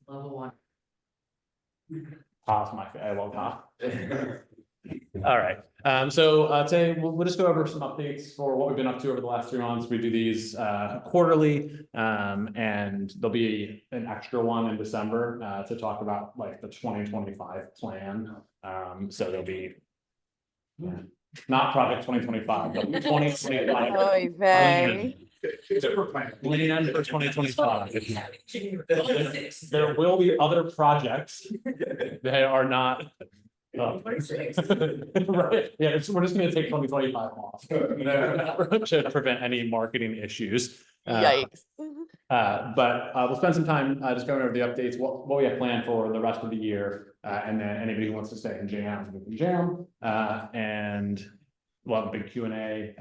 Level one. Pa's my favorite. I love Pa. All right. So today we'll just go over some updates for what we've been up to over the last 3 months. We do these quarterly, and there'll be an extra one in December to talk about like the 2025 plan. So there'll be not Project 2025, but 2025. Oy vey. Plan for 2025. There will be other projects. They are not. Right. Yeah, we're just going to take 2025 off to prevent any marketing issues. Yikes. But we'll spend some time just going over the updates, what we have planned for the rest of the year, and then anybody who wants to stay and jam, we can jam. And we'll have a big Q&A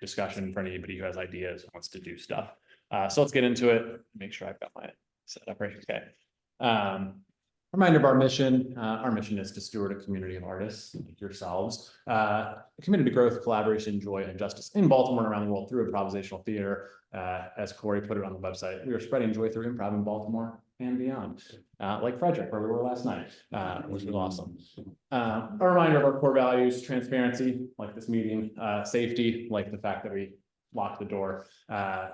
discussion for anybody who has ideas, wants to do stuff. So let's get into it. Make sure I've got my setup right. Okay. Reminder of our mission. Our mission is to steward a community of artists like yourselves, committed to growth, collaboration, joy, and justice in Baltimore and around the world through improvisational theater. As Corey put it on the website, we are spreading joy through improv in Baltimore and beyond, like Frederick, where we were last night, which was awesome. A reminder of our core values: transparency, like this meeting, safety, like the fact that we locked the door,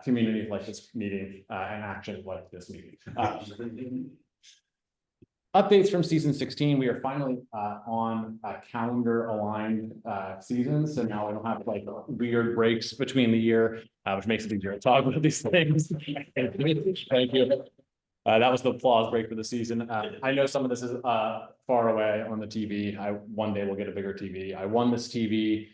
community, like this meeting, and action, like this meeting. Updates from season 16. We are finally on a calendar aligned season. So now we don't have like weird breaks between the year, which makes it easier to talk about these things. Thank you. That was the applause break for the season. I know some of this is far away on the TV. One day we'll get a bigger TV. I won this TV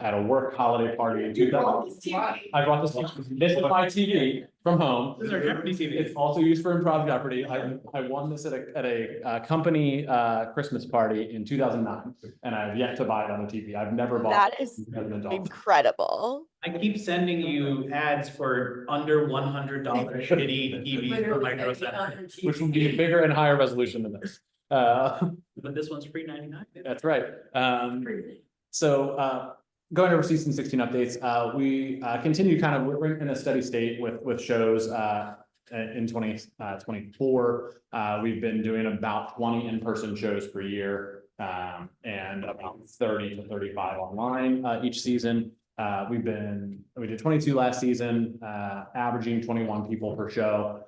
at a work holiday party in 2000. I brought this. This is my TV from home. This is our Jeopardy TV. It's also used for improv Jeopardy. I won this at a company Christmas party in 2009, and I've yet to buy it on the TV. I've never bought. That is as an adult. incredible. I keep sending you ads for under $100 shitty TVs for Micro Center. Which will be bigger and higher resolution than this. But this one's free 99. That's right. So going over season 16 updates, we continue we're in a steady state with shows in 2024. We've been doing about 20 in-person shows per year, and about 30 to 35 online each season. We did 22 last season, averaging 21 people per show.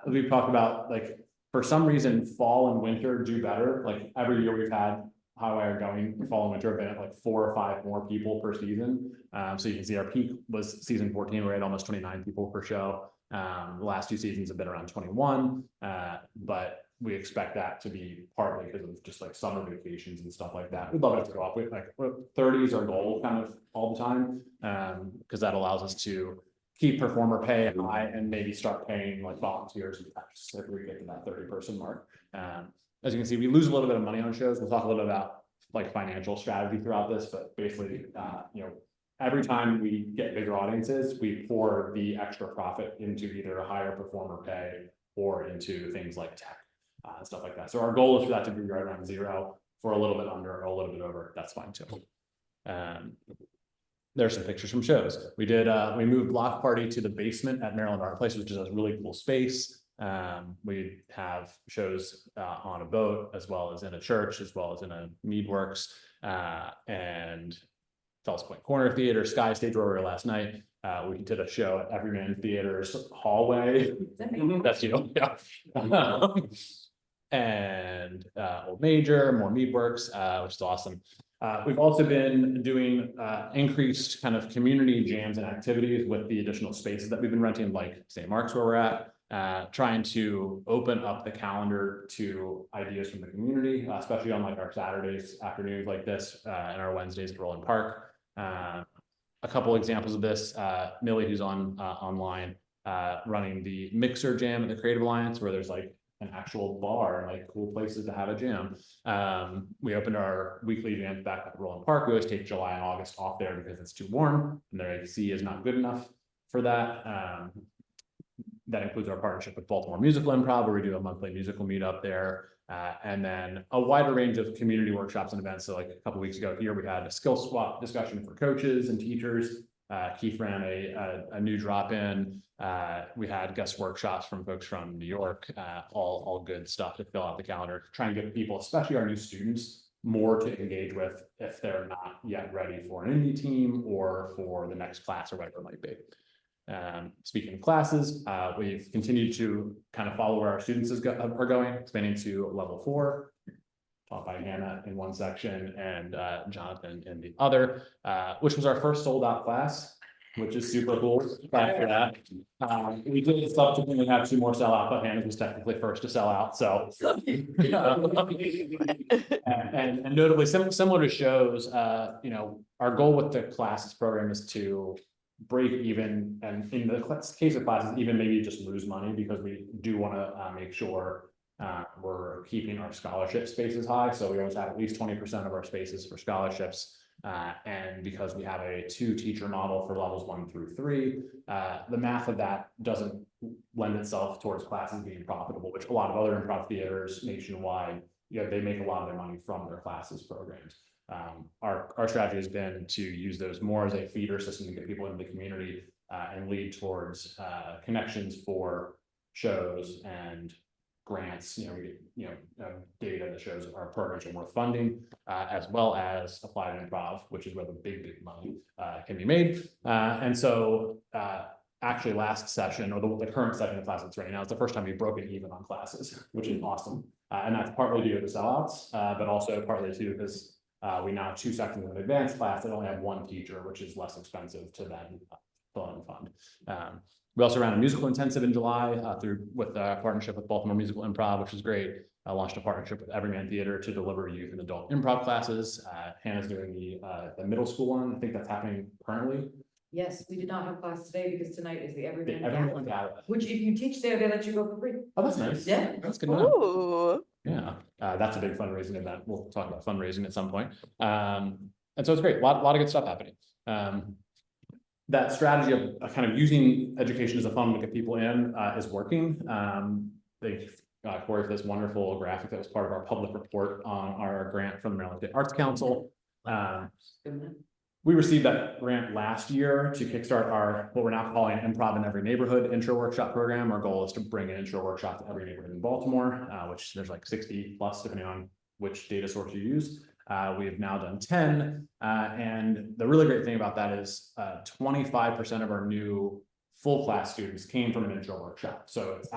We've talked about, like, for some reason, fall and winter do better. Like every year we've had Highwire going fall and winter have been at like 4 or 5 more people per season. So you can see our peak was season 14, where we had almost 29 people per show. The last 2 seasons have been around 21, but we expect that to be partly because of just like summer vacations and stuff like that. We'd love it to go up. With like 30 is our goal kind of all the time, because that allows us to keep performer pay high and maybe start paying like volunteers and such if we get to that 30-person mark. As you can see, we lose a little bit of money on shows. We'll talk a little bit about like financial strategy throughout this, but basically, every time we get bigger audiences, we pour the extra profit into either a higher performer pay or into things like tech, stuff like that. So our goal is for that to be right around 0. For a little bit under or a little bit over, that's fine too. There's some pictures from shows. We moved Block Party to the basement at Maryland Art Place, which is a really cool space. We have shows on a boat, as well as in a church, as well as in a Meadworks, and Fells Point Corner Theater, Sky Stage, where we were last night. We did a show at Everyman Theater's hallway. That's you, yeah. And Old Major, more Meadworks, which is awesome. We've also been doing increased kind of community jams and activities with the additional spaces that we've been renting, like St. Mark's, where we're at. Trying to open up the calendar to ideas from the community, especially on like our Saturdays afternoons like this, and our Wednesdays at Roland Park. A couple examples of this: Millie, who's online, running the Mixer Jam at the Creative Alliance, where there's like an actual bar and like cool places to have a jam. We opened our weekly jam back at Roland Park. We always take July and August off there because it's too warm and their AC is not good enough for that. That includes our partnership with Baltimore Musical Improv, where we do a monthly musical meetup there. And then a wider range of community workshops and events. So like a couple of weeks ago here, we had a skill swap discussion for coaches and teachers. Keith ran a new drop-in. We had guest workshops from folks from New York, all good stuff to fill out the calendar, try and get people, especially our new students, more to engage with if they're not yet ready for an indie team or for the next class or whatever it might be. Speaking of classes, we've continued to kind of follow where our students are going, expanding to level 4, taught by Hannah in one section and Jonathan in the other, which was our first sold out class, which is super cool. After that, we did subsequently have 2 more sell out, but Hannah was technically first to sell out. So, and notably similar to shows, you know, our goal with the classes program is to break even, and in the case of classes, even maybe just lose money, because we do want to make sure we're keeping our scholarship spaces high. So we always have at least 20% of our spaces for scholarships. And because we have a 2-teacher model for levels 1 through 3, the math of that doesn't lend itself towards classes being profitable, which a lot of other improv theaters nationwide, you know, they make a lot of their money from their classes programs. Our strategy has been to use those more as a feeder system to get people into the community and lead towards connections for shows and grants. You know, we get data that shows our programs are worth funding, as well as applied improv, which is where the big money can be made. And so actually last session, or the current session of classes right now, it's the first time we've broken even on classes, which is awesome. And that's partly due to the sellouts, but also partly too because we now have 2 sections of an advanced class that only have 1 teacher, which is less expensive to then fill and fund. We also ran a musical intensive in July with a partnership with Baltimore Musical Improv, which was great. I launched a partnership with Everyman Theater to deliver youth and adult improv classes. Hannah's doing the middle school one. I think that's happening currently. Yes, we did not have class today because tonight is the Everyman Everyone Gala, got it. which if you teach there, they let you go for free. Oh, that's nice. Yeah. That's good to know. Ooh. Yeah, that's a big fundraising event. We'll talk about fundraising at some point. And so it's great. A lot of good stuff happening. That strategy of kind of using education as a funnel to get people in is working. They Corey for this wonderful graphic that was part of our public report on our grant from the Maryland State Arts Council. We received that grant last year to kickstart our, what we're now calling Improv in Every Neighborhood intro workshop program. Our goal is to bring an intro workshop to every neighborhood in Baltimore, which there's like 60 plus, depending on which data source you use. We have now done 10. And the really great thing about that is 25% of our new full class students came from an intro workshop. So it's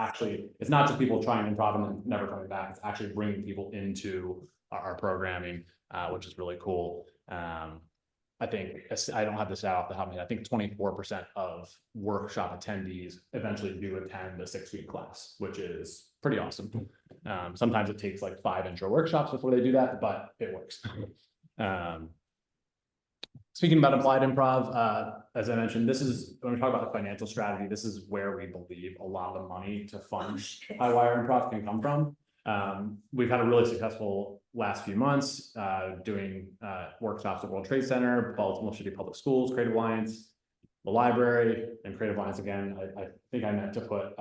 not just people trying improv and then never coming back. It's actually bringing people into our programming, which is really cool. I think, I don't have this out off the top of my head, I think 24% of workshop attendees eventually do attend a 6-week class, which is pretty awesome. Sometimes it takes like 5 intro workshops before they do that, but it works. Speaking about applied improv, as I mentioned, this is, when we talk about the financial strategy, this is where we believe a lot of the money to fund Highwire improv can come from. We've had a really successful last few months doing workshops at World Trade Center, Baltimore City Public Schools, Creative Alliance, the library, and Creative Alliance again. I think I meant to put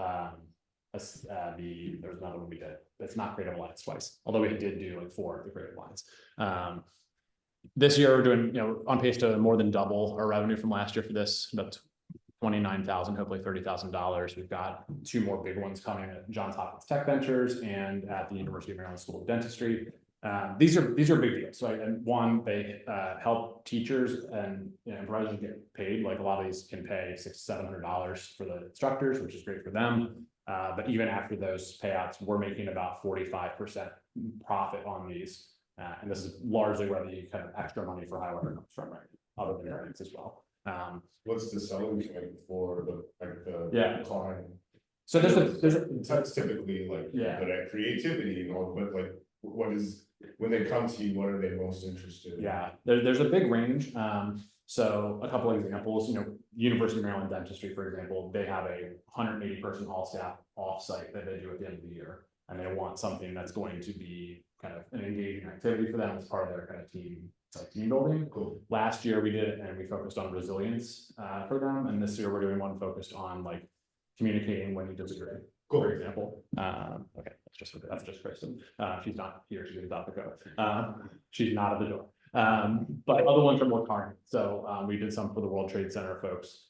there's another one we did. It's not Creative Alliance twice, although we did do like 4 of the Creative Alliance. This year we're doing, on pace to more than double our revenue from last year for this, about $29,000, hopefully $30,000. We've got 2 more big ones coming at Johns Hopkins Tech Ventures and at the University of Maryland School of Dentistry. These are big deals. So, and one, they help teachers and improvisers get paid. Like a lot of these can pay $600-700 for the instructors, which is great for them. But even after those payouts, we're making about 45% profit on these. And this is largely where the kind of extra money for Highwire comes from, right? Other than grants as well. What's the selling point for the Yeah. client? So That's typically like that creativity, but like what is, when they come to you, what are they most interested in? Yeah, there's a big range. So a couple of examples, University of Maryland Dentistry, for example, they have a 180 person all staff offsite that they do at the end of the year. And they want something that's going to be kind of an engaging activity for them as part of their kind of team. It's like team building. Cool. Last year we did it and we focused on resilience for them. And this year we're doing one focused on like communicating when you disagree. Cool. For example. Okay, that's just Kristen. She's not here, she's about to go. She's not at the door. But other ones are more targeted. So, we did some for the World Trade Center folks.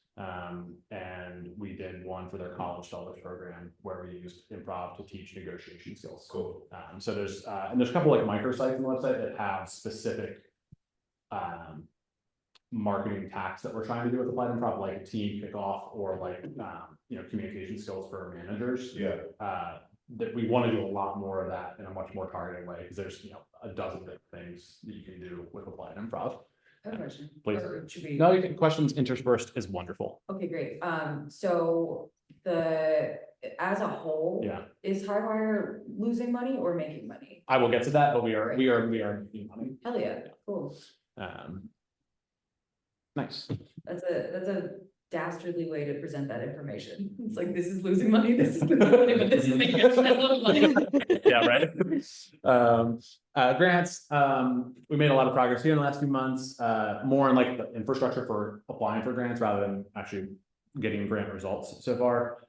And we did one for their college fellows program where we used improv to teach negotiation skills. Cool. So there's and there's a couple like microsites on the website that have specific marketing tactics that we're trying to do with applied improv, like team kickoff or like communication skills for managers. Yeah. That we want to do a lot more of that in a much more targeted way, because there's a dozen different things that you can do with applied improv. I have a question. Please. Or should we? No, you can, questions interspersed is wonderful. Okay, great. So as a whole. Yeah. Is Highwire losing money or making money? I will get to that, but we are making money. Hell yeah, cool. Nice. That's a dastardly way to present that information. It's like, this is losing money, this is losing money, but this is making a shitload of money. Yeah, right. Grants, we made a lot of progress here in the last few months, more in like the infrastructure for applying for grants rather than actually getting grant results so far.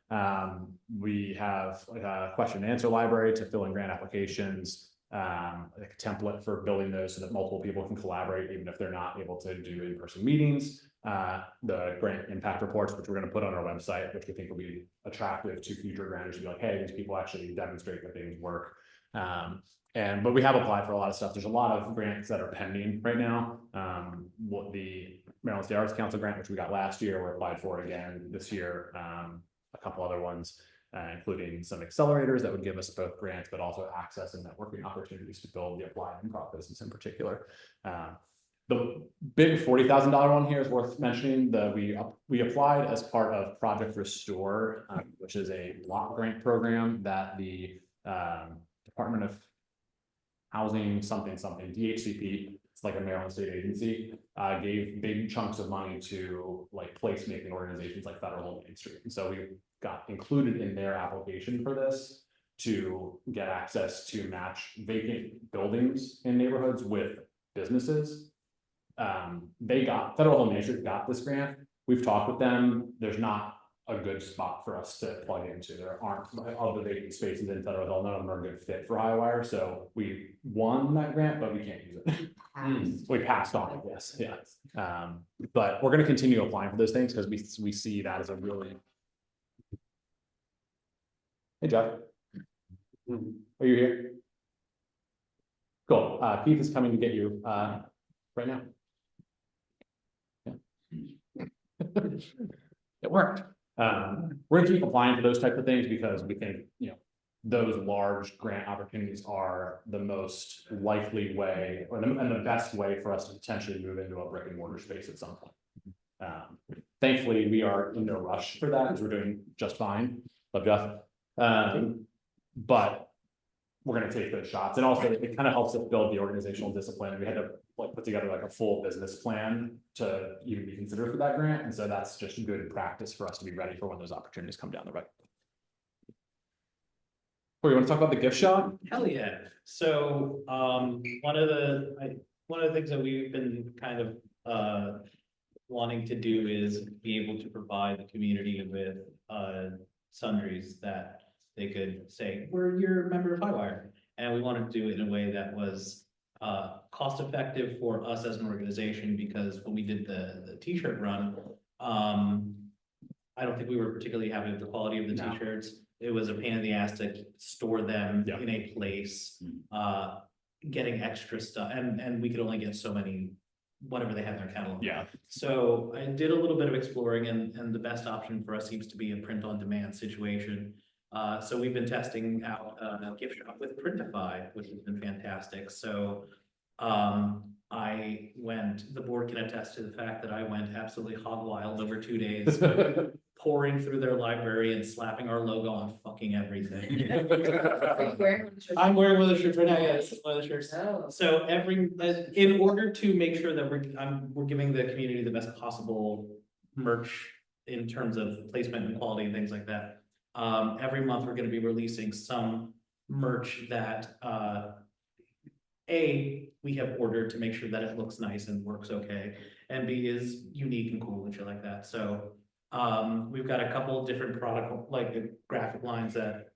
We have like a question and answer library to fill in grant applications, like a template for building those so that multiple people can collaborate even if they're not able to do in-person meetings. The grant impact reports, which we're going to put on our website, which we think will be attractive to future grantors to be like, hey, these people actually demonstrate that things work. But we have applied for a lot of stuff. There's a lot of grants that are pending right now. What the Maryland State Arts Council grant, which we got last year, we're applied for again this year. A couple other ones, including some accelerators that would give us both grants, but also access and networking opportunities to build the applied improv business in particular. The big $40,000 one here is worth mentioning. We applied as part of Project Restore, which is a block grant program that the Department of Housing something DHCP, it's like a Maryland state agency, gave big chunks of money to like placemaking organizations like Federal and Main Street. And so we got included in their application for this to get access to match vacant buildings in neighborhoods with businesses. Federal Home Ministry got this grant. We've talked with them. There's not a good spot for us to plug into. There aren't of the vacant spaces in Federal Hill. None of them are a good fit for Highwire. So we won that grant, but we can't use it. We passed on it. Yes. Yeah. But we're going to continue applying for those things because we see that as a really. Hey, Jeff. Are you here? Cool. Keith is coming to get you right now. It worked. We're gonna keep applying for those types of things because we think, those large grant opportunities are the most likely way and the best way for us to potentially move into a brick and mortar space at some point. Thankfully, we are in no rush for that because we're doing just fine. Love Jeff. But we're going to take those shots, and also it kind of helps us build the organizational discipline. We had to put together like a full business plan to even be considered for that grant, and so that's just good practice for us to be ready for when those opportunities come down the road. Corey, you want to talk about the gift shop? Hell yeah. So, one of the things that we've been kind of, wanting to do is be able to provide the community with, sundries that they could say, we're your member of Highwire. And we wanted to do it in a way that was, cost effective for us as an organization, because when we did the t-shirt run, I don't think we were particularly happy with the quality of the No. t-shirts. It was a pain in the ass to store them Yeah. in a place, getting extra stuff, and we could only get so many, whatever they had in their catalog. Yeah. So I did a little bit of exploring, and the best option for us seems to be a print on demand situation. So we've been testing out a gift shop with Printify, which has been fantastic. So the board can attest to the fact that I went absolutely hog wild over 2 days, pouring through their library and slapping our logo on fucking everything. Are you wearing one of the shirts? I'm wearing one of the shirts right now, yes, one of the shirts. Oh. So in order to make sure that we're giving the community the best possible merch in terms of placement and quality and things like that. Every month we're gonna be releasing some merch that, A, we have ordered to make sure that it looks nice and works okay, and B, is unique and cool and shit like that. So, we've got a couple of different product, like graphic lines that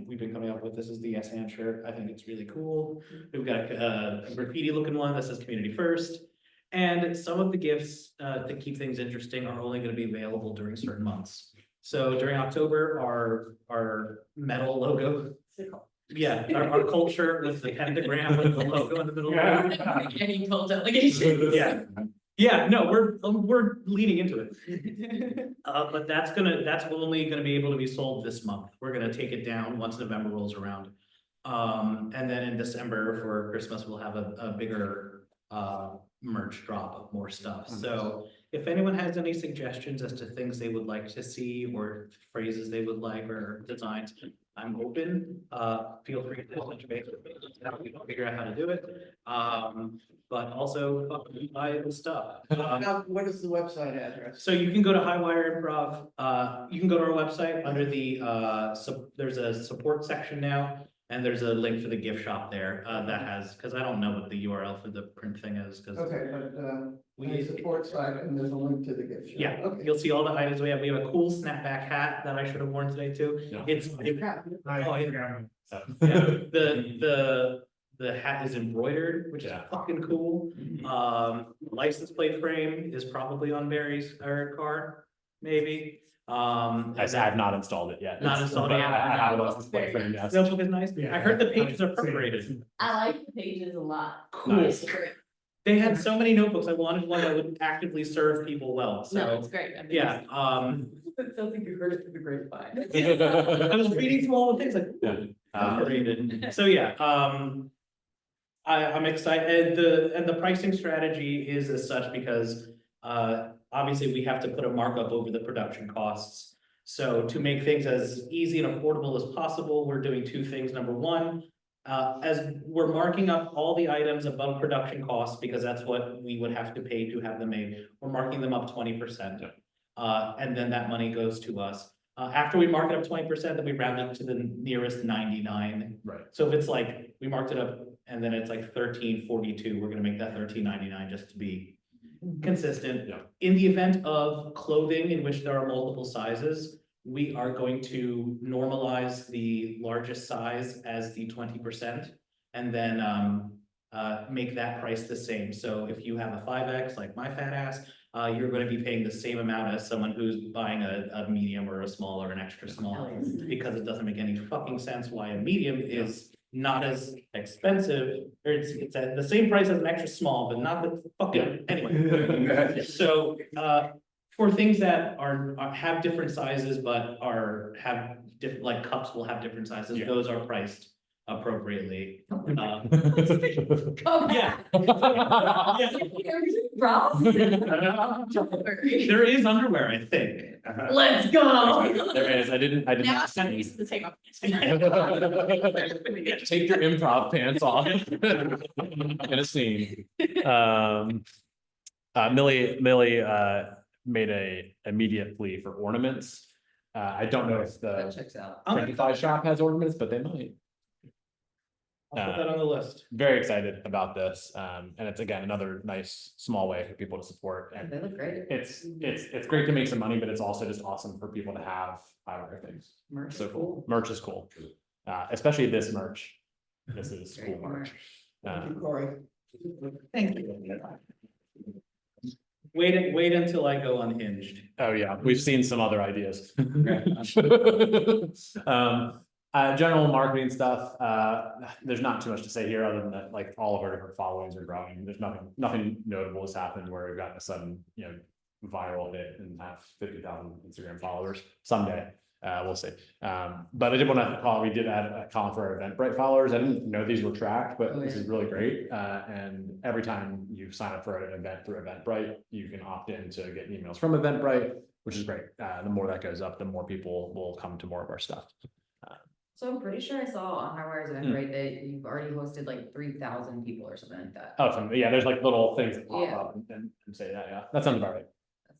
we've been coming up with, this is the Yes and shirt. I think it's really cool. We've got a graffiti looking one that says community first. And some of the gifts, to keep things interesting are only gonna be available during certain months. So during October, our metal logo, yeah, our culture with the pentagram with the logo in the middle. Any full delegation. Yeah. Yeah, no, we're leaning into it. But that's only gonna be able to be sold this month. We're gonna take it down once November rolls around. And then in December for Christmas, we'll have a bigger, merch drop of more stuff. So if anyone has any suggestions as to things they would like to see or phrases they would like or designs, I'm open. Feel free to touch base with me. We can figure out how to do it. But also buy the stuff. What is the website address? So you can go to Highwire Improv, you can go to our website under the, there's a support section now. And there's a link for the gift shop there, that has, cause I don't know what the URL for the print thing is, cause. Okay, but We- the support site and there's a link to the gift shop. Yeah, Okay. you'll see all the items we have. We have a cool snapback hat that I should have worn today too. Yeah. The hat is embroidered, which is Yeah. fucking cool. License plate frame is probably on Barry's car, maybe. I have not installed it yet. Not installed yet. I have a license plate frame, yes. That book is nice. I heard the pages are perforated. I like the pages a lot. Cool. Nice. They had so many notebooks. I wanted one that would actively serve people well, No, so, it's great. I think yeah, It sounds like you heard it through the grapevine. I was reading through all the things like. Yeah. Perforated. So, yeah, I'm excited, and the pricing strategy is as such because, obviously we have to put a markup over the production costs. So to make things as easy and affordable as possible, we're doing two things. Number one, as we're marking up all the items above production costs, because that's what we would have to pay to have them made, we're marking them up 20%. And then that money goes to us. After we mark it up 20%, then we round it to the nearest 99. Right. So if it's like, we marked it up and then it's like 1342, we're gonna make that 1399 just to be consistent. Yeah. In the event of clothing in which there are multiple sizes, we are going to normalize the largest size as the 20% and then make that price the same. So if you have a 5X like my fat ass, you're going to be paying the same amount as someone who's buying a medium or a small or an extra small, because it doesn't make any fucking sense why a medium is not as expensive, or it's at the same price as an extra small, but not the fucking, anyway. So, for things that have different sizes, but have different, like cups will have different sizes, Yeah. those are priced appropriately. Come Yeah. back. Rob? There is underwear, I think. Let's go. There is, I did Now not it's time see. to take off. Take your improv pants off. In a scene. Millie made a immediate plea for ornaments. I don't know if That the checks out. 25 shop has ornaments, but they might. I'll put that on the list. Very excited about this. And it's again, another nice small way for people to support. And They look great. it's great to make some money, but it's also just awesome for people to have Highwire things. Merch So is cool. Merch is cool. Especially this merch. This is cool Great merch. Thank you, Corey. Thank you. Wait until I go unhinged. Oh, yeah, we've seen some other ideas. General marketing stuff, there's not too much to say here, other than that, like, all of our different followings are growing. There's nothing notable has happened where we've gotten a sudden, viral hit and have 50,000 Instagram followers someday. We'll see. But I did want to call, we did add a column for our Eventbrite followers. I didn't know these were tracked, but this is really great. And every time you sign up for an event through Eventbrite, you can opt in to get emails from Eventbrite, which is great. The more that goes up, the more people will come to more of our stuff. So I'm pretty sure I saw on Highwire's event, right, that you've already hosted like 3,000 people or something like that. Oh, yeah, there's like little things that pop Yeah. up and say that, yeah, that sounds about right.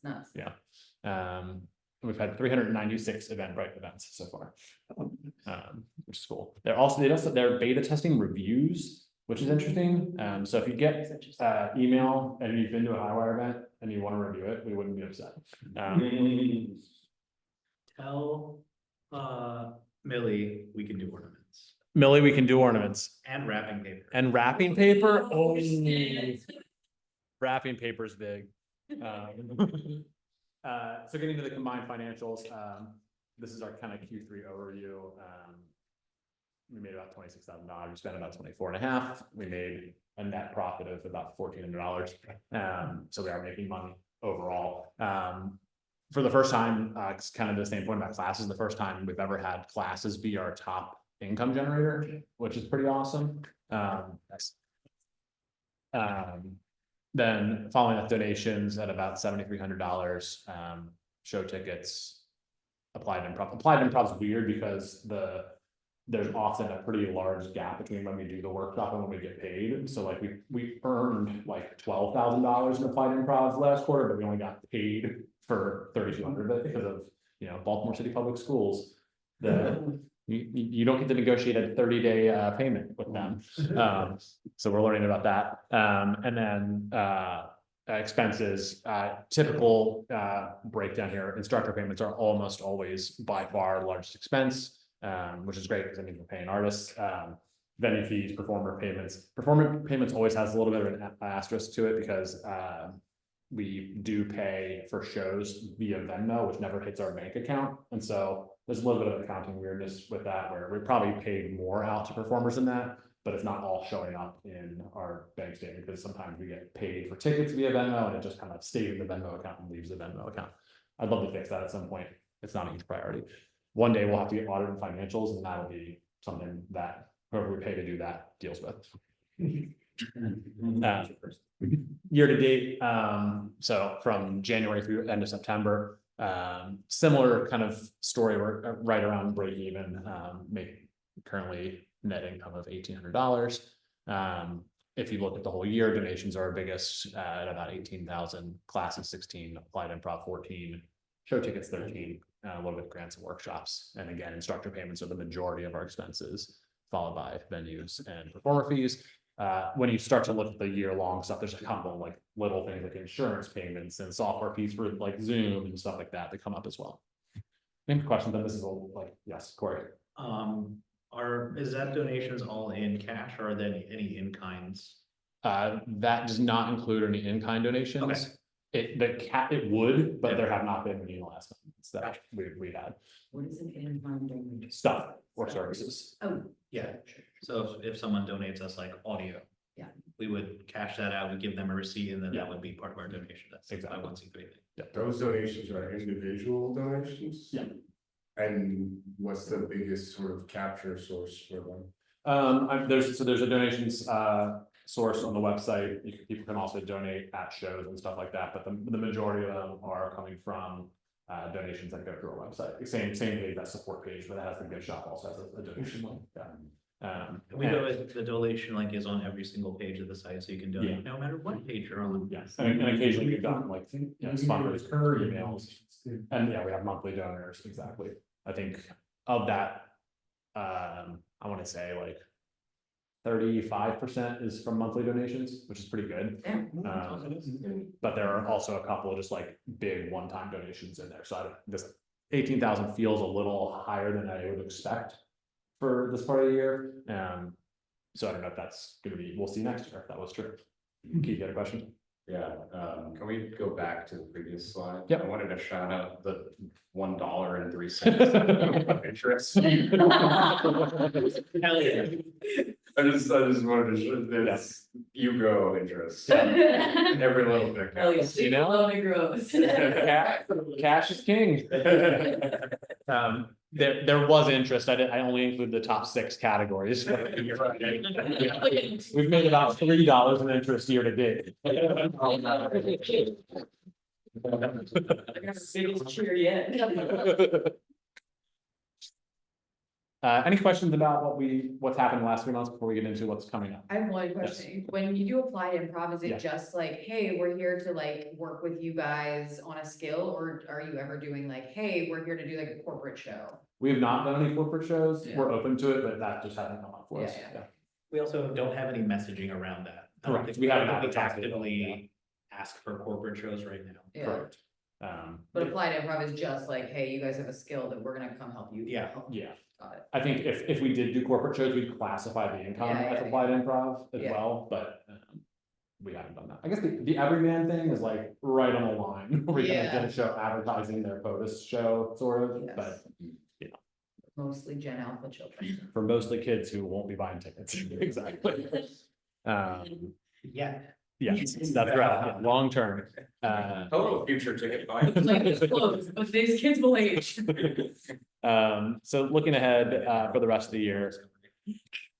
That's nuts. We've had 396 Eventbrite events so far, which is cool. They're beta testing reviews, which is interesting. So if you get email and you've been to a Highwire event and you want to review it, we wouldn't be upset. Tell Millie, we can do ornaments Millie, we can do ornaments and wrapping paper. and wrapping paper. Oh, wrapping paper's big. So getting to the combined financials, this is our kind of Q3 overview. We made about $26,000. We spent about 24.5. We made a net profit of about $1,400. So we are making money overall. For the first time, it's kind of the same point about classes. The first time we've ever had classes be our top income generator, which is pretty awesome. Then following up donations at about $7,300, show tickets, applied improv. Applied improv is weird because there's often a pretty large gap between when we do the workshop and when we get paid. So like we earned like $12,000 in applied improv last quarter, but we only got paid for 3,200 of it because of, you know, Baltimore City Public Schools. You don't get to negotiate a 30-day payment with them. So we're learning about that. And then expenses, typical breakdown here. Instructor payments are almost always by far the largest expense, which is great because that means we're paying artists. Venue fees, performer payments. Performer payments always has a little bit of an asterisk to it because we do pay for shows via Venmo, which never hits our bank account. And so there's a little bit of accounting weirdness with that, where we probably paid more out to performers than that, but it's not all showing up in our bank statement because sometimes we get paid for tickets via Venmo and it just kind of stays in the Venmo account and leaves the Venmo account. I'd love to fix that at some point. It's not a huge priority. One day we'll have to get audited financials, and that'll be something that whoever we pay to do that deals with. Year to date, so from January through end of September, similar kind of story. We're right around break even, make currently net income of $1,800. If you look at the whole year, donations are our biggest at about 18,000, classes 16, applied improv 14, show tickets 13, a little bit of grants and workshops. And again, instructor payments are the majority of our expenses, followed by venues and performer fees. When you start to look at the year-long stuff, there's a couple of like little things like insurance payments and software fees for like Zoom and stuff like that that come up as well. Any questions on this? Is all like, yes, Corey. Is that donations all in cash or are there any in kinds? That does not include any in-kind donations. Okay. It would, but there have not been any last months that we had. What is an in-kind donation? Stuff or services. Oh, Yeah, so if someone donates us like audio. Yeah. We would cash that out, we give them a receipt, and then Yeah. that would be part of our donation. That's Exactly. 501c3. Those donations are individual donations? Yeah. And what's the biggest sort of capture source for them? There's a donations source on the website. People can also donate at shows and stuff like that, but the majority of them are coming from donations that go through our website. Same page, that support page, but it has the gift shop also has a donation link. We know the donation link is on every single page of the site, so you can donate no matter what page you're on. Yes, and occasionally we've done like, you know, sponsors emails, and yeah, we have monthly donors, exactly. I think of that, I want to say like 35% is from monthly donations, which is pretty good. But there are also a couple of just like big one-time donations in there. So this 18,000 feels a little higher than I would expect for this part of the year. So I don't know if that's gonna be, we'll see next year if that was true. Keith, you got a question? Yeah, can we go back to the previous slide? Yep. I wanted to shout out the $1.03 interest. Hell yeah. I just wanted to show this, you go interest. Every little bit hell yeah. counts. You know? Only grows. Cash is king. There was interest. I only include the top 6 categories. You're right. We've made about $3 in interest year to date. Biggest cheer yet. Any questions about what's happened in the last 3 months before we get into what's coming up? I have one question. When you do applied improv, is Yeah. it just like, hey, we're here to like work with you guys on a skill? Or are you ever doing like, hey, we're here to do like a corporate show? We have not done any corporate shows. Yeah. We're open to it, but that just hasn't come up for us. Yeah. We also don't have any messaging around that. I don't Correct. think We haven't I don't think we advertised it at all, actively ask for corporate shows right now. Yeah. Correct. But applied improv is just like, hey, you guys have a skill that we're gonna come help you. Yeah. Yeah, Got it. I think if we did do corporate shows, we'd classify the income Yeah, as yeah, applied improv as Yeah. well, but we haven't done that. I guess the everyman thing is like right on the line. We kind of Yeah. did a show advertising their POTUS show, sort of, Yes. but Mostly Gen Alpha children. for mostly kids who won't be buying tickets. Exactly. Yeah. Yes, that's right, yeah, long term. Total future ticket buy. Like it's close, but these kids will age. So looking ahead, for the rest of the year.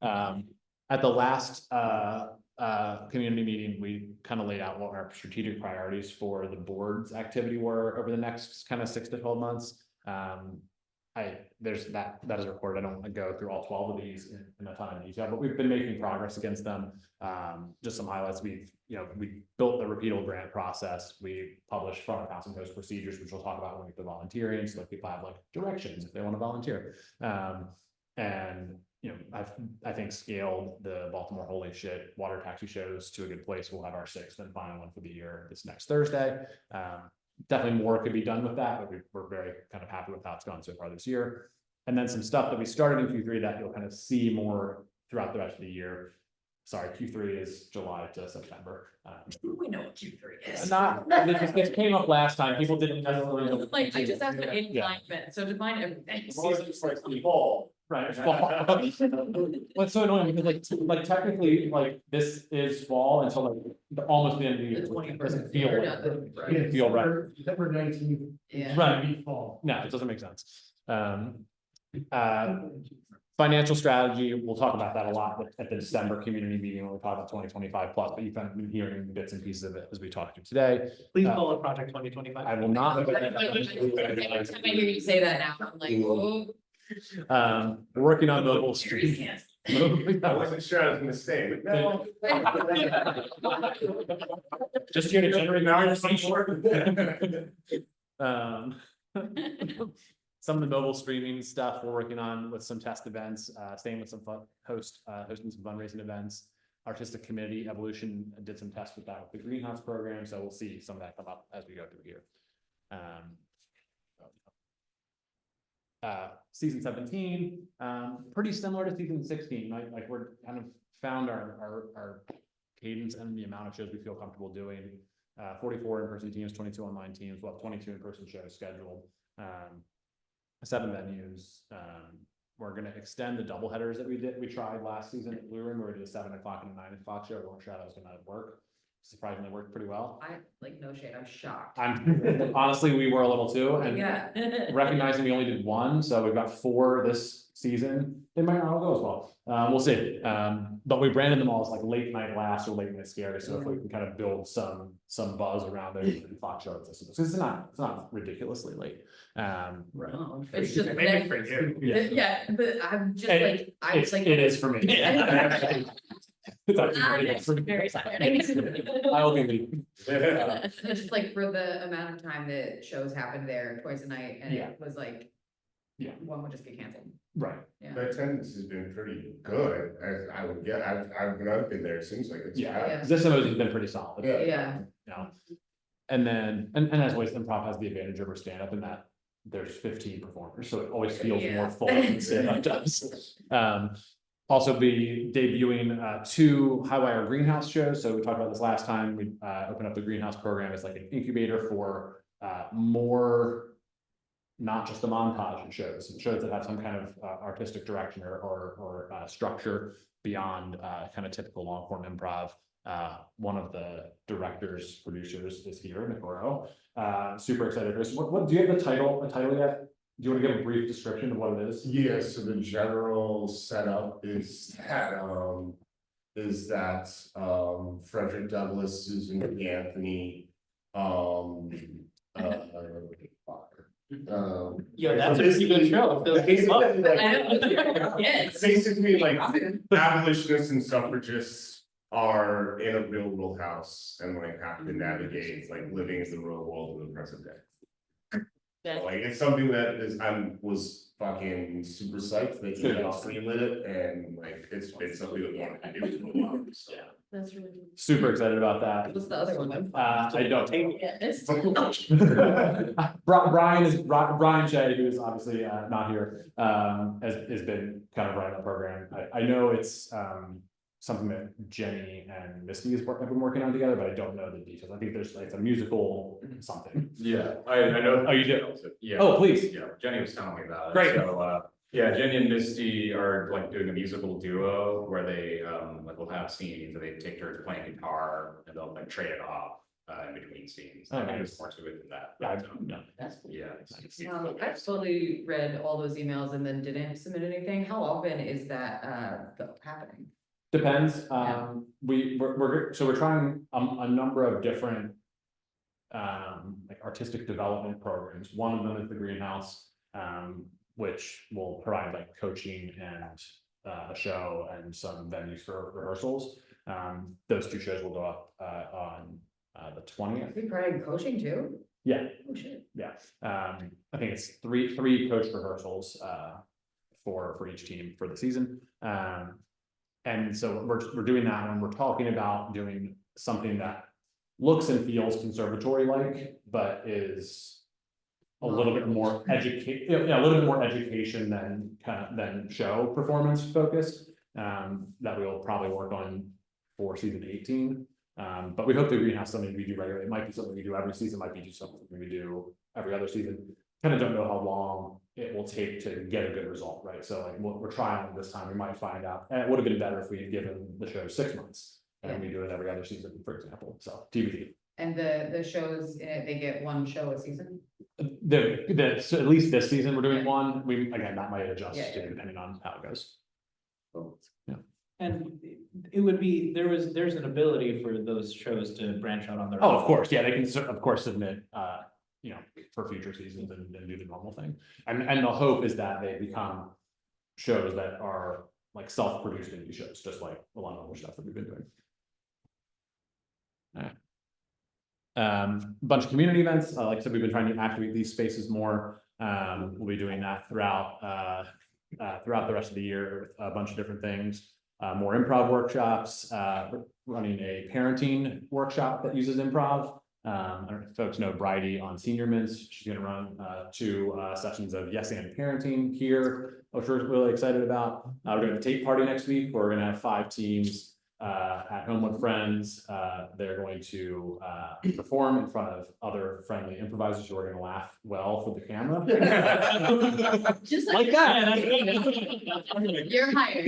At the last, community meeting, we kind of laid out what our strategic priorities for the board's activity were over the next kind of 6 to 12 months. There's that is recorded. I don't want to go through all 12 of these in a ton of detail, but we've been making progress against them. Just some highlights. We built the repeatable grant process. We published front of house and host procedures, which we'll talk about when we get to volunteering. So like people have like directions if they want to volunteer. And I think scaled the Baltimore Holy Shit water taxi shows to a good place. We'll have our 6th and final one for the year this next Thursday. Definitely more could be done with that, but we're very kind of happy with how it's gone so far this year. And then some stuff that we started in Q3 that you'll kind of see more throughout the rest of the year. Sorry, Q3 is July to September. We know what Q3 is. This came up last time. People didn't necessarily know. Like, I just have to Yeah. alignment, so define everything. Fall. Right, it's fall. What's so annoying because like technically, like this is fall until like almost the end of the year. The Which 21st. doesn't feel We're like, done. it doesn't feel right. December 19th. Yeah. Right. Fall. No, it doesn't make sense. Financial strategy, we'll talk about that a lot at the December community meeting when we talk about 2025 plus, but you've kind of been hearing bits and pieces of it as we talk to today. Please call it Project 2025. I will not. Every time I hear you say that now, I'm like, oh. We're working on mobile Serious stream. hands. I wasn't sure I was gonna stay, but no. Just here to generate conversation. Some of the mobile streaming stuff we're working on with some test events, staying with some hosting some fundraising events. Artistic committee evolution did some tests with that with the greenhouse program, so we'll see some of that come up as we go through here. Season 17, pretty similar to season 16, right? Like we're kind of found our cadence and the amount of shows we feel comfortable doing. 44 in-person teams, 22 online teams. We'll have 22 in-person shows scheduled. 7 venues. We're going to extend the double headers that we tried last season at Blue Room, where we did a 7 o'clock and a 9 o'clock show. We weren't sure that was going to work. Surprisingly worked pretty well. I like no shade, I'm shocked. Honestly, we were a little too, and Yeah. recognizing we only did 1, so we've got 4 this season. They might not all go as well. We'll see. But we branded them all as like late night last or late night scary. So if we can kind of build some buzz around it, clock show because it's not ridiculously late. Right. It's just Maybe for you. Yeah, but I'm just like, I was like. It is for me. It's actually Very tired. I will be leaving. It's just like for the amount of time that shows happened there twice a night and Yeah. it was like. Yeah. One would just get canceled. Right. Yeah. The attendance has been pretty good, as I would get, I've been there, it seems like it's. Yeah. Zissimo's has been pretty solid. Yeah. Yeah. You know, and then, and as always, improv has the advantage over stand-up in that there's 15 performers, so it always feels Yeah. more full than stand-up does. Also be debuting 2 Highwire greenhouse shows. So we talked about this last time. We opened up the greenhouse program as like an incubator for more, not just the montage shows that have some kind of artistic direction or structure beyond kind of typical long form improv. One of the directors, producers is here, Nicoro. Super excited for this. What do you have a title yet? Do you want to give a brief description of what it is? Yeah, so the general setup is that Frederick Douglass, Susan B. Anthony, Yo, that's a pretty good show. Yes. Basically, like abolitionists and suffragists are in a real world house and like have to navigate like living in the real world in the present day. Like it's something that was fucking super psyched that you actually lit it, and like it's something that wanted to do for a while. So. That's really. Super excited about that. What's the other one? I don't. Yeah, it's. Brian Shea, who is obviously not here, has been kind of running the program. I know it's something that Jenny and Misty have been working on together, but I don't know the details. I think there's like a musical something. Yeah, I know. Oh, you do? Yeah. Oh, please. Yeah, Jenny was telling me about it. Great. So, yeah, Jenny and Misty are like doing a musical duo where they, like will have scenes and they take turns playing guitar and they'll like trade it off, in between scenes. Oh, I think nice. there's more to it than that. Yeah, but, no. That's cool. Yeah. I've slowly read all those emails and then didn't submit anything. How often is that happening? Depends. Yeah. We're trying a number of different like artistic development programs. One of them is the greenhouse, which will provide like coaching and a show and some venues for rehearsals. Those two shows will go up on the 20th. We providing coaching too? Yeah, Oh, shit. yeah. I think it's three coach rehearsals for each team for the season. And so we're doing that, and we're talking about doing something that looks and feels conservatory-like, but is a little bit more a little bit more education than show performance focused. That we'll probably work on for season 18. But we hope the greenhouse is something we do regularly. It might be something we do every season, might be just something we do every other season. Kind of don't know how long it will take to get a good result, right? So like we're trying this time, we might find out, and it would have been better if we had given the show 6 months. And we do it every other season, for example, so TBD. And the shows, they get one show a season? So at least this season, we're doing one, that might adjust Yeah, yeah. depending on how it goes. Cool. And it would be, there's an ability for those shows to branch out on their. Oh, own. of course, yeah, they can, of course, submit, for future seasons and do the normal thing. And the hope is that they become shows that are like self-produced indie shows, just like a lot of other stuff that we've been doing. Bunch of community events, like I said, we've been trying to activate these spaces more. We'll be doing that throughout the rest of the year with a bunch of different things. More improv workshops, running a parenting workshop that uses improv. I don't know if folks know Bridie on Senior Mints. She's gonna run 2 sessions of Yes and Parenting here, which we're really excited about. We're doing a tape party next week, where we're gonna have 5 teams at home with friends. They're going to perform in front of other friendly improvisers who are gonna laugh well for the camera. Just Like that. You're hired.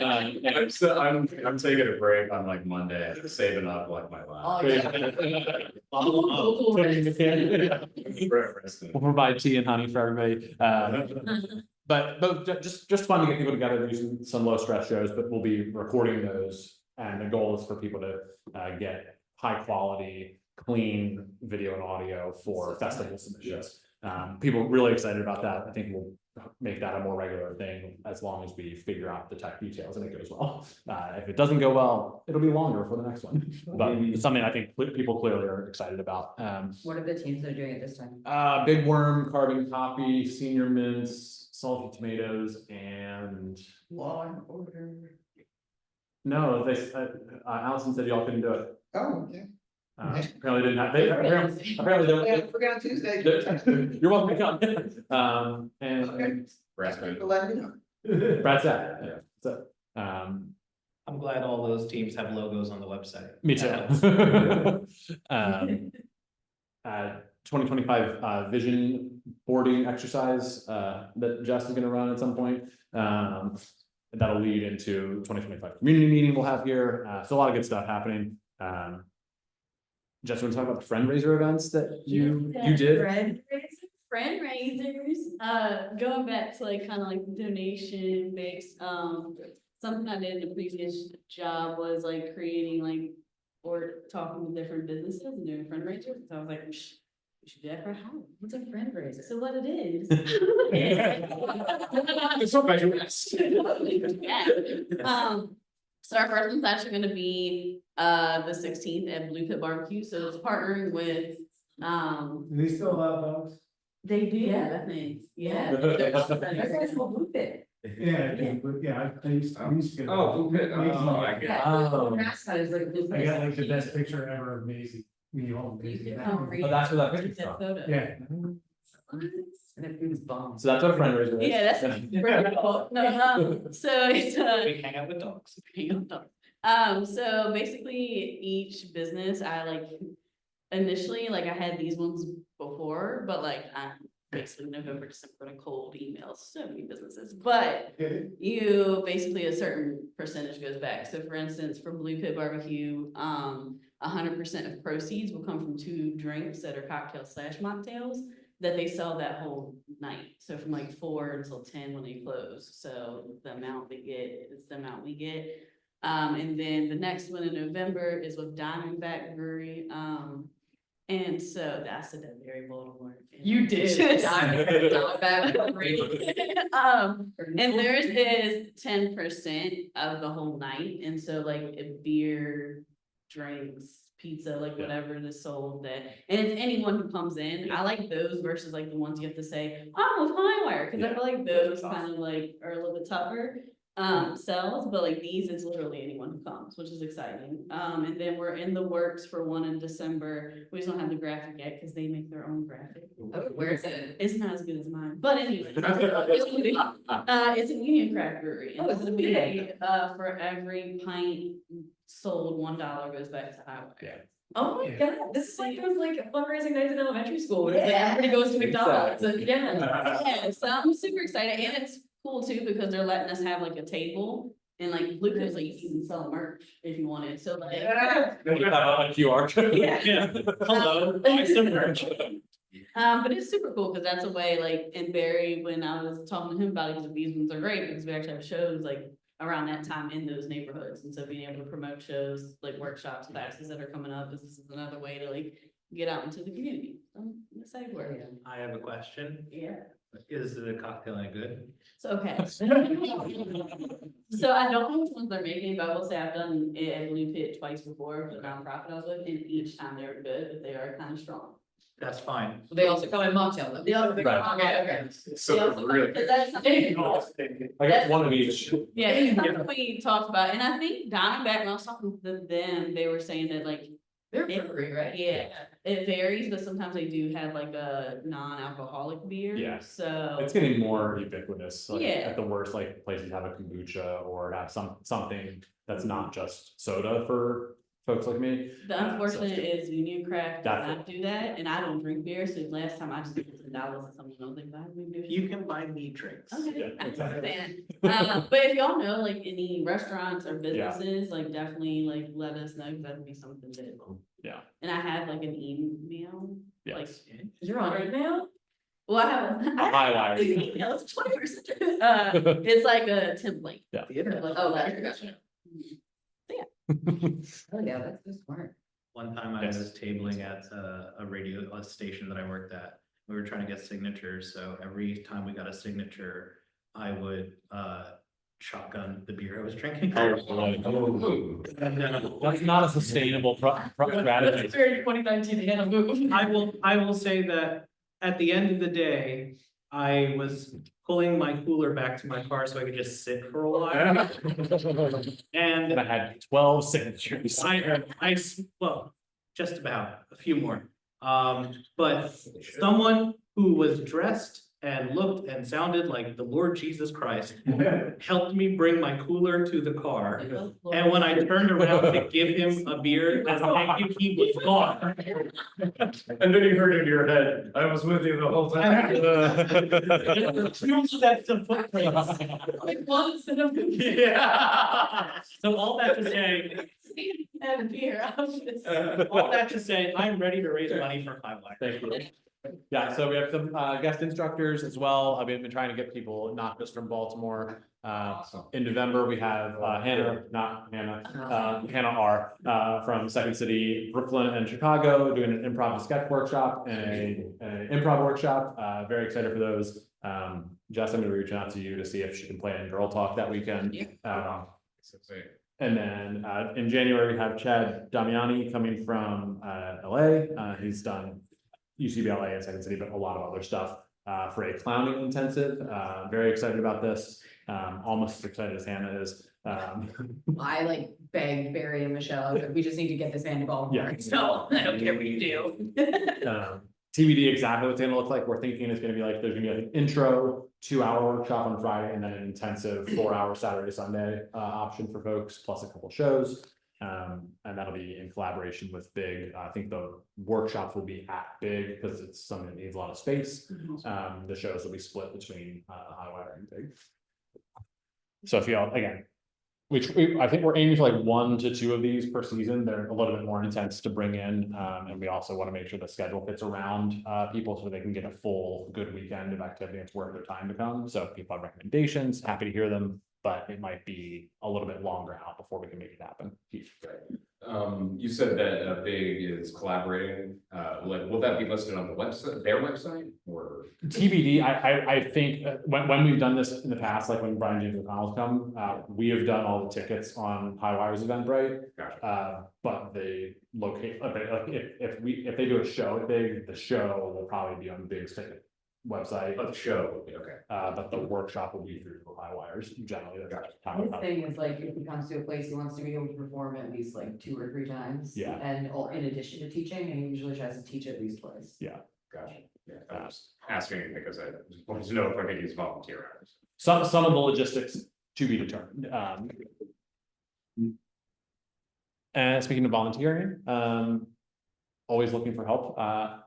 I'm taking a break on like Monday, saving up like my Oh, life. We'll provide tea and honey for everybody. But just fun to get people together, do some low stress shows, but we'll be recording those. And the goal is for people to get high quality, clean video and audio for festival submissions. People are really excited about that. I think we'll make that a more regular thing as long as we figure out the tech details and it goes well. If it doesn't go well, it'll be longer for the next one. But it's something I think people clearly are excited about. What are the teams that are doing it this time? Big Worm, Carbon Copy, Senior Mints, Salty Tomatoes, and Law and order. no, Allison said y'all couldn't do it. Oh, okay. Apparently didn't have, apparently I forgot Tuesday. you're welcome to come. And Okay. Brad, For letting me know. Brad's at, yeah, so, I'm glad all those teams have logos on the website. me That too. helps. 2025 vision boarding exercise that Jess is gonna run at some point. That'll lead into 2025 community meeting we'll have here. So a lot of good stuff happening. Jess, want to talk about the friend raiser events that you did? Friend raisers, going back to like kind of like donation based, something I did in the previous job was like creating like, or talking with different businesses and doing fundraisers. So I was like, we should do that for Howard. What's a friend raiser? So what it is. It's so measureless. So our first one's actually gonna be the 16th at Blue Pit Barbecue, so it's partnering with Do they still allow dogs? they do, yeah, that thing, yeah. That's guys will move it. Yeah, I used to get. Oh, Blue Pit. Oh, I get it. Yeah, Oh. the mascot is like a blue. I got like the best picture ever of Maisie, me home, Maisie. Oh, that's where that picture's That from. photo. Yeah. And it was bombs. So that's what a friend is. Yeah, that's pretty cool. No, so it's, We hang out with dogs. so basically each business, I like, initially, like I had these ones before, but like, basically November, December, the cold emails, so many businesses, but you basically a certain percentage goes back. So for instance, for Blue Pit Barbecue, 100% of proceeds will come from 2 drinks that are cocktails / mocktails that they sell that whole night. So from like 4 until 10 when they close. So the amount they get is the amount we get. And then the next one in November is with Diamondback Brewery. And so that's a very Baltimore. You did. And theirs is 10% of the whole night, and so like if beer, drinks, pizza, like Yeah. whatever is sold that, and it's anyone who comes in, I like those versus like the ones you have to say, I'm with Highwire, cause I feel like those kind of like are a little bit tougher. Sells, but like these, it's literally anyone who comes, which is exciting. And then we're in the works for one in December. We just don't have the graphic yet because they make their own graphic. Oh, where is it? It's not as good as mine, but anyway. It's a Union Craft Brewery. And it's gonna be, for every pint sold, $1 goes back to Highwire. Yeah. Oh my god, this is like those like fundraising nights in elementary school, when it's like Yeah. everybody goes to McDonald's, and yeah. Yeah, so I'm super excited, and it's cool too, because they're letting us have like a table, and like Blue Pit's like, you can even sell merch if you wanted, so like. We have a QR code. Yeah. Hello, buy some merch. But it's super cool, cause that's a way, like, in Barry, when I was talking to him about it, cause these ones are great, because we actually have shows like around that time in those neighborhoods, and so being able to promote shows, like workshops, classes that are coming up, this is another way to like get out into the community. I'm excited for it. I have a question. Yeah. Is the cocktail any good? So, okay. So I don't know which ones they're making, but I will say I've done it at Blue Pit twice before, the nonprofit I was with, and each time they were good, but they are kind of strong. That's fine. They also come in mocktail though. They also- Okay, okay. They So also- really. but that's something- I got one of each. Yeah, it's something we talked about, and I think Diamondback, when I was talking to them, they were saying that like, They're brewery, right? yeah, it varies, but sometimes they do have like a non-alcoholic beer. Yeah. So. It's getting more ubiquitous, like Yeah. at the worst, like places have a kombucha or have something that's not just soda for folks like me. The unfortunate is Union Craft does Gotcha. not do that, and I don't drink beer, so last time I just paid $10 or something, I was like, why would we do? You can buy me drinks. Okay, Yeah, I exactly. understand. But if y'all know, like, any restaurants or businesses, like, definitely, like, let us know, because that'd be something that. Yeah. And I have like an email, like, Yes. You're on it now? well, I have a. Highwire. Email, it's 20%. It's like a template. Theater. Like, Oh, like- gotcha. Oh, yeah, that's so smart. One time I Yes. was tabling at a radio station that I worked at. We were trying to get signatures, so every time we got a signature, I would shotgun the beer I was drinking. That's not a sustainable strategy. That's very 2019 Hannah move. I will say that at the end of the day, I was pulling my cooler back to my car so I could just sit for a while. And And I had 12 signatures. well, just about, a few more. But someone who was dressed and looked and sounded like the Lord Jesus Christ helped me bring my cooler to the car. And when I turned around to give him a beer, as thank you, he was gone. And then you heard in your head, I was with you the whole time. Two steps of footprints. Like one set of. Yeah. So all that to say, And beer, I was just. all that to say, I'm ready to raise money for Highwire. Thank you. Yeah, so we have some guest instructors as well. I've been trying to get people not just from Baltimore. In November, we have Hannah, not Hannah, Hannah R. From Second City, Brooklyn and Chicago, doing an improv and sketch workshop and an improv workshop. Very excited for those. Jess, I'm gonna reach out to you to see if she can play in Girl Talk that weekend. And then in January, we have Chad Damiani coming from LA. He's done UCBLA and Second City, but a lot of other stuff for a clowning intensive. Very excited about this. almost as excited as Hannah is. I like begged Barry and Michelle, I was like, we just need to get this Andy ball. Yeah. So I don't care what you do. TBD exactly what it's gonna look like. We're thinking it's gonna be like, there's gonna be like an intro 2-hour workshop on Friday and then an intensive 4-hour Saturday, Sunday option for folks, plus a couple shows. And that'll be in collaboration with Big. I think the workshops will be at Big because it's something that needs a lot of space. The shows will be split between Highwire and Big. So if y'all, again, I think we're aiming for like 1 to 2 of these per season. They're a little bit more intense to bring in. And we also want to make sure the schedule fits around people so they can get a full good weekend of activity. It's worth their time to come. So if people have recommendations, happy to hear them, but it might be a little bit longer out before we can make it happen. You said that Big is collaborating, like, will that be listed on the website, their website, or? TBD, I think when we've done this in the past, like when Brian James O'Connell's come, we have done all the tickets on Highwire's Eventbrite. Gotcha. But they locate, if they do a show at Big, the show will probably be on Big's ticket website. But the show will be, okay. But the workshop will be through Highwires generally. Gotcha. His thing is like, if he comes to a place, he wants to be able to perform at least like 2 or 3 times. Yeah. And or in addition to teaching, and he usually tries to teach at least twice. Yeah. Gotcha. Yeah, I was asking because I wanted to know if I could use volunteer hours. Some of the logistics to be determined. And speaking of volunteering, always looking for help.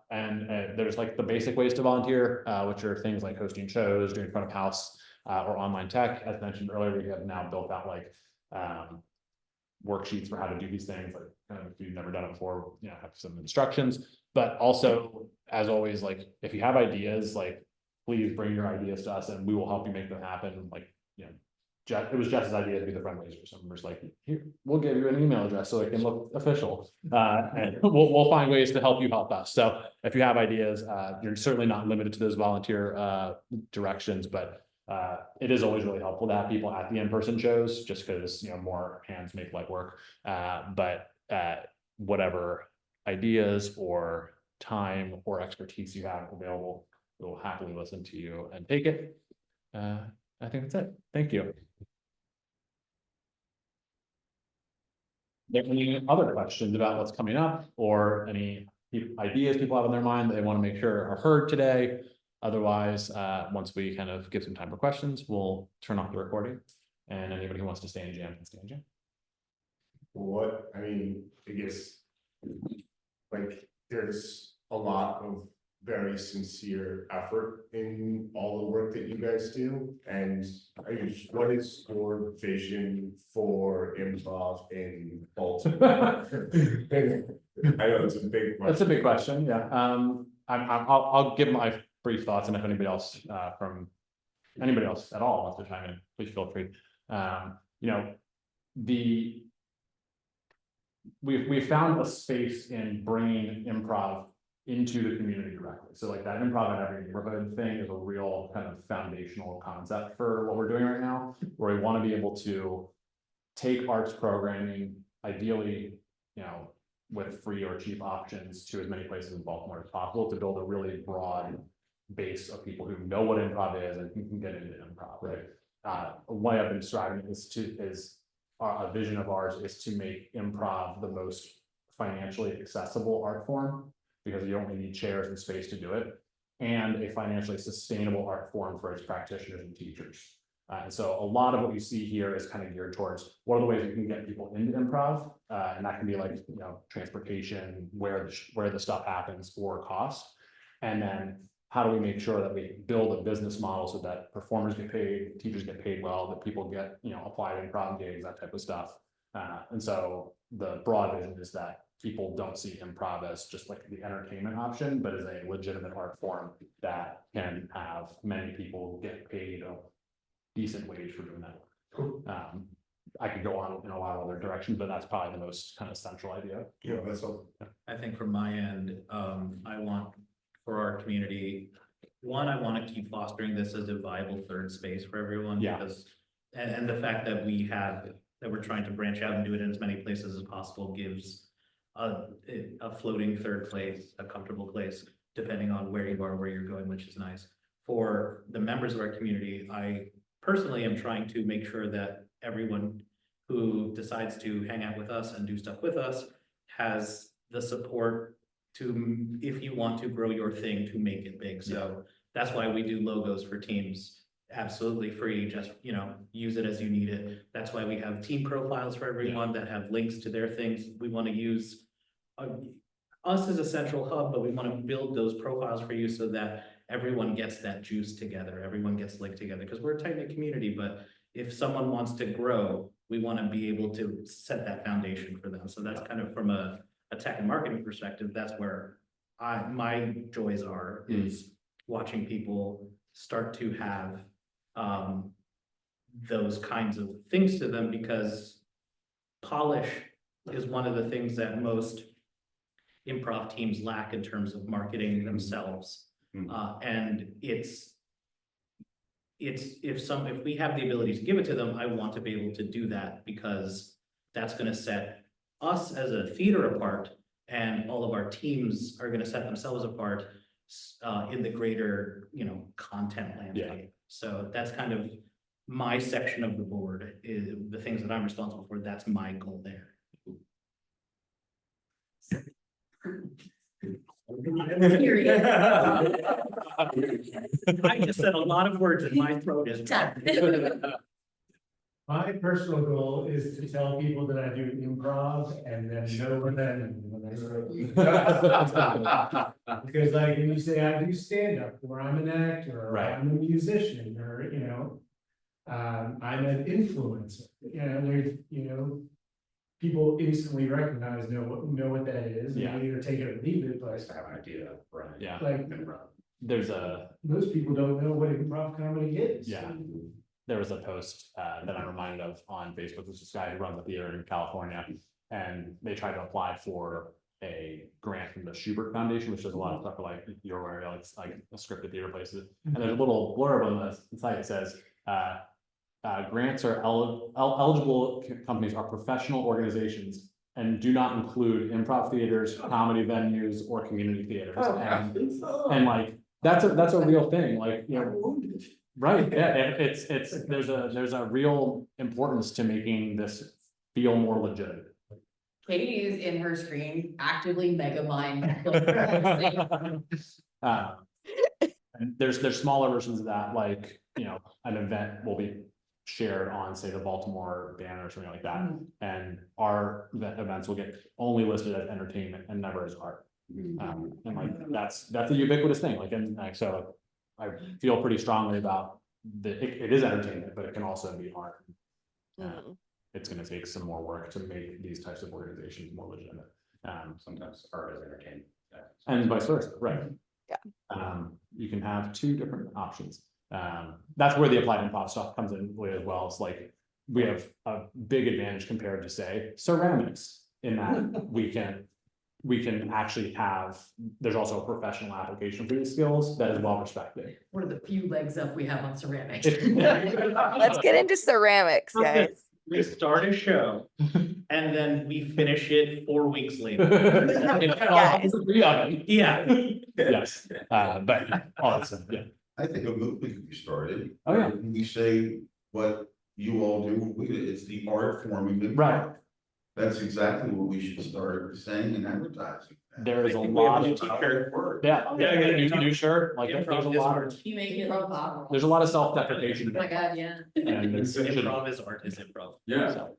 And there's like the basic ways to volunteer, which are things like hosting shows, doing front of house, or online tech. As mentioned earlier, we have now built out like worksheets for how to do these things. Like if you've never done it before, have some instructions. But also, as always, like if you have ideas, like please bring your ideas to us, and we will help you make them happen. Like it was Jess's idea to be the fundraiser. So we're just like, here, we'll give you an email address so it can look official. And we'll find ways to help you help us. So if you have ideas, you're certainly not limited to those volunteer directions, but it is always really helpful to have people at the in-person shows, just because more hands make light work. But whatever ideas or time or expertise you have available, we'll happily listen to you and take it. I think that's it. Thank you. There any other questions about what's coming up or any ideas people have in their mind that they want to make sure are heard today? Otherwise, once we kind of give some time for questions, we'll turn off the recording, and anybody who wants to stay in jam can stay in jam. I guess, like, there's a lot of very sincere effort in all the work that you guys do. And I guess, what is your vision for improv in Baltimore? I know it's a big question. That's a big question. Yeah. I'll give my brief thoughts, and if anybody else from anybody else at all wants to chime in, please feel free. We found a space in bringing improv into the community directly. So like that improv in every neighborhood thing is a real kind of foundational concept for what we're doing right now, where we want to be able to take arts programming, ideally, with free or cheap options, to as many places in Baltimore as possible, to build a really broad base of people who know what improv is and who can get into improv, right? One I've been describing is a vision of ours is to make improv the most financially accessible art form, because you only need chairs and space to do it, and a financially sustainable art form for its practitioners and teachers. And so a lot of what you see here is kind of geared towards what are the ways you can get people into improv, and that can be like transportation, where the stuff happens, or cost, and then how do we make sure that we build a business model so that performers get paid, teachers get paid well, that people get applied improv gigs, that type of stuff. And so the broad vision is that people don't see improv as just like the entertainment option, but as a legitimate art form that can have many people get paid a decent wage for doing that. I could go on in a lot of other directions, but that's probably the most kind of central idea. Yeah, that's all. I think from my end, I want for our community, I want to keep fostering this as a viable third space for everyone. Yeah. Because, and the fact that we're trying to branch out and do it in as many places as possible gives a floating third place, a comfortable place, depending on where you are, where you're going, which is nice. For the members of our community, I personally am trying to make sure that everyone who decides to hang out with us and do stuff with us has the support to, if you want to grow your thing, to make it big. So that's why we do logos for teams. Absolutely free, just, you know, use it as you need it. That's why we have team profiles for everyone that have links to their things. We want to use us as a central hub, but we want to build those profiles for you so that everyone gets that juice together. Everyone gets linked together because we're a tight-knit community, but if someone wants to grow, we want to be able to set that foundation for them. So that's kind of from a tech and marketing perspective, that's where my joys are, is watching people start to have those kinds of things to them, because polish is one of the things that most improv teams lack in terms of marketing themselves. And if we have the ability to give it to them, I want to be able to do that, because that's gonna set us as a theater apart, and all of our teams are gonna set themselves apart in the greater, you know, content landscape. So that's kind of my section of the board, is the things that I'm responsible for. That's my goal there. I just said a lot of words and my throat is dry. My personal goal is to tell people that I do improv and then know them. Because like, when you say I do stand-up, or I'm an actor, or Right. I'm a musician, or, you know. I'm an influencer, you know, there's, you know. People instantly recognize, know what that is, and Yeah. they either take it or leave it, but Just to have an idea, right? Yeah. like, There's a, most people don't know what improv comedy is. Yeah. there was a post that I'm reminded of on Facebook. There's this guy who runs a theater in California, and they tried to apply for a grant from the Schubert Foundation, which does a lot of stuff for like you're aware, like a scripted theater places. And there's a little blurb on the site that says, grants are eligible companies are professional organizations and do not include improv theaters, comedy venues, or community theaters. And like, that's a real thing, like, you know, right, yeah, there's a real importance to making this feel more legitimate. Katie is in her screen actively mega mind. And there's smaller versions of that, like, you know, an event will be shared on, say, the Baltimore banner or something like that. And our events will get only listed as entertainment and never as art. And like, that's a ubiquitous thing, like, and like, so I feel pretty strongly about it is entertainment, but it can also be art. It's gonna take some more work to make these types of organizations more legitimate. Sometimes art is entertainment. And vice versa, right? Yeah. You can have two different options. That's where the applied improv stuff comes in as well. It's like, we have a big advantage compared to, say, ceramics, in that we can actually have, there's also a professional application for these skills that is well respected. One of the few legs up we have on ceramics. Let's get into ceramics, guys. We start a show and then we finish it 4 weeks later. Guys. Yeah. Yes, but awesome, yeah. I think a movement could be started. Oh, yeah. We say what you all do, it's the art form of improv. Right. That's exactly what we should start saying and advertising. There is a I think we have lot a new of, t-shirt. yeah, new shirt, like, there's a Improv is lot, art. You make it. there's a lot of self-deprecation. Oh my God, yeah. And there's, Improv is art is improv. Yeah. So,